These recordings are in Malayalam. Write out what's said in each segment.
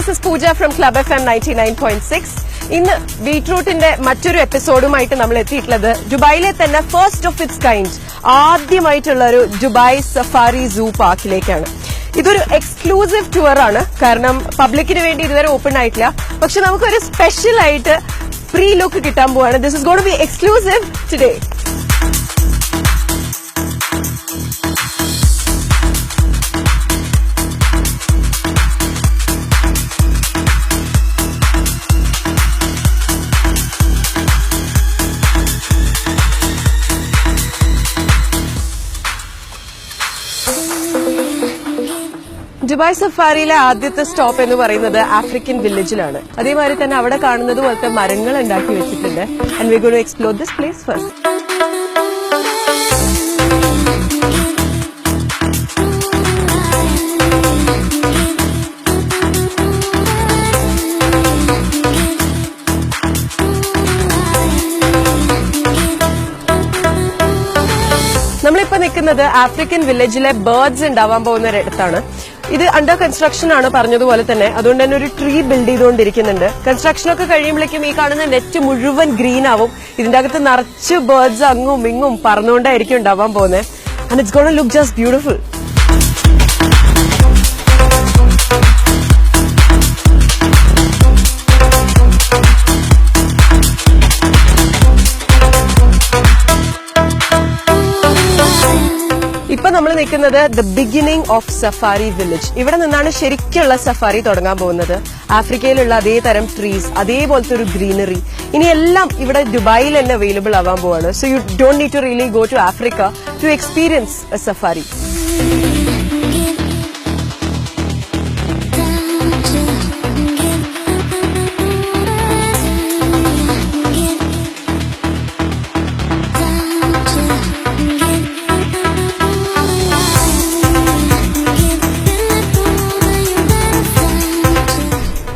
this is Pooja from Club FM 99.6. ഇന്ന് ബീട്രൂട്ടിന്റെ മറ്റൊരു എപ്പിസോഡുമായിട്ട് നമ്മൾ എത്തിയിട്ടുള്ളത് ദുബായിലെ തന്നെ ഫസ്റ്റ് ഓഫ് ഇറ്റ്സ് കൈൻഡ് ആദ്യമായിട്ടുള്ള ഒരു ദുബായ് സഫാരി സൂ പാർക്കിലേക്കാണ്. ഇതൊരു എക്സ്ക്ലൂസീവ് ടൂർ ആണ്, കാരണം പബ്ലിക്കിന് വേണ്ടി ഇതുവരെ ഓപ്പൺ ആയിട്ടില്ല. പക്ഷെ നമുക്കൊരു സ്പെഷ്യൽ ആയിട്ട് ഫ്രീ ലുക്ക് കിട്ടാൻ പോവാണ്. This is going to be exclusive today. Dubai സഫാരിയിലെ ആദ്യത്തെ സ്റ്റോപ്പ് എന്ന് പറയുന്നത് ആഫ്രിക്കൻ വില്ലേജിലാണ്. അതേമാതിരി തന്നെ അവിടെ കാണുന്നത് പോലത്തെ മരങ്ങൾ ഉണ്ടാക്കി വെച്ചിട്ടുണ്ട്. And we going to explore this place first. നമ്മളിപ്പോ നിൽക്കുന്നത് ആഫ്രിക്കൻ വില്ലേജിലെ ബേർഡ്സ് ഉണ്ടാവാൻ പോകുന്ന ഒരിടത്താണ്. ഇത് അണ്ടർ കൺസ്ട്രക്ഷൻ ആണ് പറഞ്ഞതുപോലെ തന്നെ, അതുകൊണ്ട് തന്നെ ഒരു ട്രീ ബിൽഡ് ചെയ്തുകൊണ്ടിരിക്കുന്നുണ്ട്. കൺസ്ട്രക്ഷൻ ഒക്കെ കഴിയുമ്പോഴേക്കും ഈ കാണുന്ന നെറ്റ് മുഴുവൻ ഗ്രീൻ ആവും. ഇതിന്റെ അകത്ത് നിറച്ച് ബേർഡ്സ് അങ്ങും ഇങ്ങും പറന്നുകൊണ്ടായിരിക്കും ഉണ്ടാവാൻ പോകുന്നത്. And it's gonna look just beautiful. ഇപ്പൊ നമ്മൾ നിൽക്കുന്നത് the beginning of safari village. ഇവിടെ നിന്നാണ് ശരിക്കുള്ള സഫാരി തുടങ്ങാൻ പോകുന്നത്. ആഫ്രിക്കയിലുള്ള അതേ തരം ട്രീസ്, അതേപോലത്തെ ഒരു ഗ്രീനറി, ഇനി എല്ലാം ഇവിടെ ദുബായിൽ തന്നെ അവൈലബിൾ ആവാൻ പോവാണ്. So you don't need to really go to Africa to experience a safari.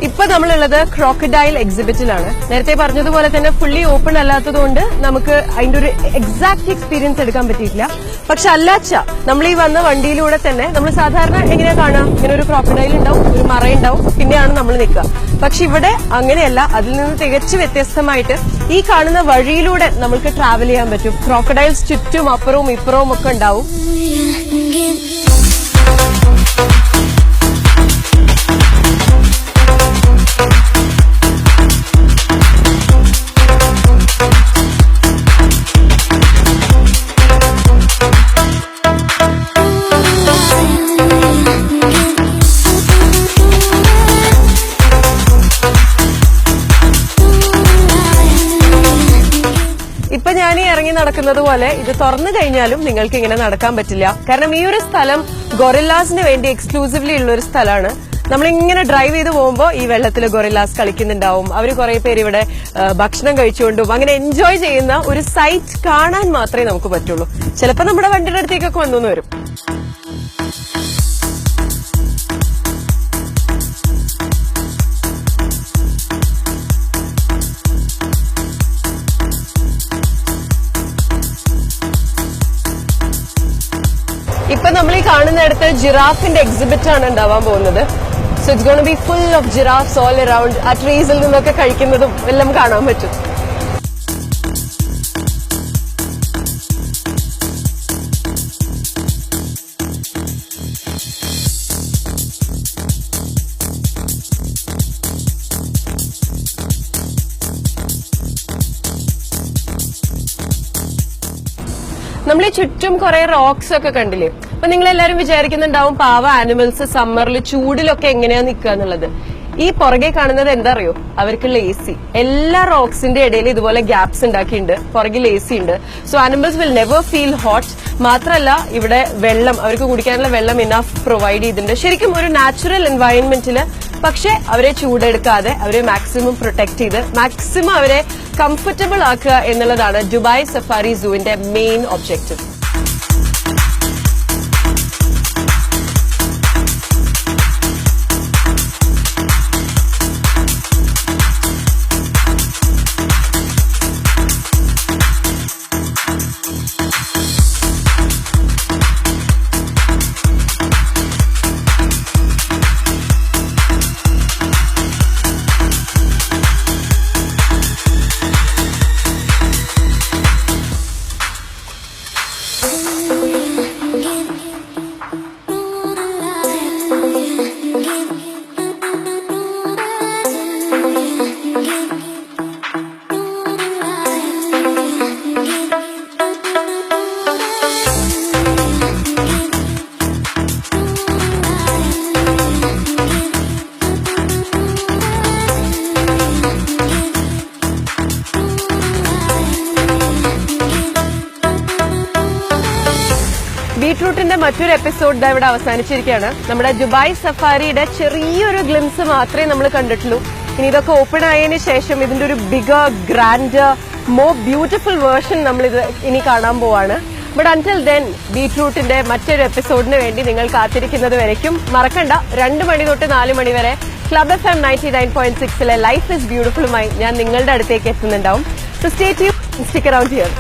ഇപ്പൊ നമ്മളുള്ളത് ക്രോക്കഡൈൽ എക്സിബിറ്റിലാണ്. നേരത്തെ പറഞ്ഞതുപോലെ തന്നെ ഫുള്ളി ഓപ്പൺ അല്ലാത്തതുകൊണ്ട് നമുക്ക് അതിന്റെ ഒരു എക്സാക്ട് എക്സ്പീരിയൻസ് എടുക്കാൻ പറ്റിയിട്ടില്ല. പക്ഷെ അല്ലാച്ച നമ്മൾ ഈ വന്ന വണ്ടിയിലൂടെ തന്നെ നമ്മൾ സാധാരണ എങ്ങനെയാ കാണാം, ഇങ്ങനെ ഒരു ക്രോക്കഡൈൽ ഉണ്ടാവും, ഒരു മറയുണ്ടാവും, പിന്നെയാണ് നമ്മൾ നിൽക്കുക. പക്ഷെ ഇവിടെ അങ്ങനെയല്ല. അതിൽ നിന്ന് തികച്ചു വ്യത്യസ്തമായിട്ട് ഈ കാണുന്ന വഴിയിലൂടെ നമുക്ക് ട്രാവൽ ചെയ്യാൻ പറ്റും. ക്രോക്കഡൈൽസ് ചുറ്റും അപ്പുറവും ഇപ്പുറവും ഒക്കെ ഉണ്ടാവും. ഇപ്പൊ ഞാൻ ഈ ഇറങ്ങി നടക്കുന്നത് പോലെ ഇത് തുറന്നു കഴിഞ്ഞാലും നിങ്ങൾക്ക് ഇങ്ങനെ നടക്കാൻ പറ്റില്ല. കാരണം ഈ ഒരു സ്ഥലം ഗൊറില്ലാസിന് വേണ്ടി എക്സ്ക്ലൂസീവ്ലി ഉള്ള ഒരു സ്ഥലമാണ്. നമ്മളിങ്ങനെ ഡ്രൈവ് ചെയ്ത് പോകുമ്പോൾ ഈ വെള്ളത്തിൽ ഗൊറില്ലാസ് കളിക്കുന്നുണ്ടാവും. അവർ കുറെ പേര് ഇവിടെ ഭക്ഷണം കഴിച്ചുകൊണ്ടും അങ്ങനെ എൻജോയ് ചെയ്യുന്ന ഒരു സൈറ്റ് കാണാൻ മാത്രമേ നമുക്ക് പറ്റുള്ളൂ. ചിലപ്പോൾ നമ്മുടെ വണ്ടിയുടെ അടുത്തേക്കൊക്കെ വന്നു വരും. ഇപ്പൊ നമ്മൾ ഈ കാണുന്നിടത്ത് ജിറാഫിന്റെ എക്സിബിറ്റ് ആണ് ഉണ്ടാവാൻ പോകുന്നത്. So it's gonna B full of giraffes all around. ആ ട്രീസിൽ നിന്നൊക്കെ കഴിക്കുന്നതും എല്ലാം കാണാൻ പറ്റും. നമ്മൾ ഈ ചുറ്റും കുറെ റോക്സ് ഒക്കെ കണ്ടില്ലേ? അപ്പൊ നിങ്ങൾ എല്ലാവരും വിചാരിക്കുന്നുണ്ടാവും പാവ ആനിമൽസ് സമ്മറിൽ ചൂടിലൊക്കെ എങ്ങനെയാ നിൽക്കുക എന്നുള്ളത്. ഈ പുറകെ കാണുന്നത് എന്താ അറിയോ? അവർക്കുള്ള AC. എല്ലാ റോക്സിന്റെ ഇടയിൽ ഇതുപോലെ ഗ്യാപ്സ് ഉണ്ടാക്കിയിട്ടുണ്ട്. പുറകിൽ AC ഉണ്ട്. So animals will never feel hot. മാത്രമല്ല ഇവിടെ വെള്ളം, അവർക്ക് കുടിക്കാനുള്ള വെള്ളം ഇനഫ് പ്രൊവൈഡ് ചെയ്തിട്ടുണ്ട്. ശരിക്കും ഒരു നാച്ചുറൽ എൻവയൺമെന്റില്, പക്ഷെ അവരെ ചൂടെടുക്കാതെ അവരെ മാക്സിമം പ്രൊട്ടക്ട് ചെയ്ത് മാക്സിമം അവരെ കംഫർട്ടബിൾ ആക്കുക എന്നുള്ളതാണ് ദുബായ് സഫാരി സൂവിന്റെ മെയിൻ ഒബ്ജക്റ്റീവ്. ബീട്രൂട്ടിന്റെ മറ്റൊരു എപ്പിസോഡ് ഇവിടെ അവസാനിച്ചിരിക്കുകയാണ്. നമ്മുടെ ദുബായ് സഫാരിയുടെ ചെറിയൊരു ഗ്ലിംസ് മാത്രമേ നമ്മൾ കണ്ടിട്ടുള്ളൂ. ഇനി ഇതൊക്കെ ഓപ്പൺ ആയതിനു ശേഷം ഇതിന്റെ ഒരു bigger, grantor, more beautiful version നമ്മൾ ഇത് ഇനി കാണാൻ പോവാണ്. ബട്ട് അൺടിൽ ദെൻ ബീട്രൂട്ടിന്റെ മറ്റൊരു എപ്പിസോഡിന് വേണ്ടി നിങ്ങൾ കാത്തിരിക്കുന്നത് വരയ്ക്കും മറക്കണ്ട. 2 മണി തൊട്ട് 4 മണി വരെ ക്ലബ് FM 99.6 ലൈഫ് ഇസ് ബ്യൂട്ടിഫുളുമായി ഞാൻ നിങ്ങളുടെ അടുത്തേക്ക് എത്തുന്നുണ്ടാവും. So stay tuned, stick around here.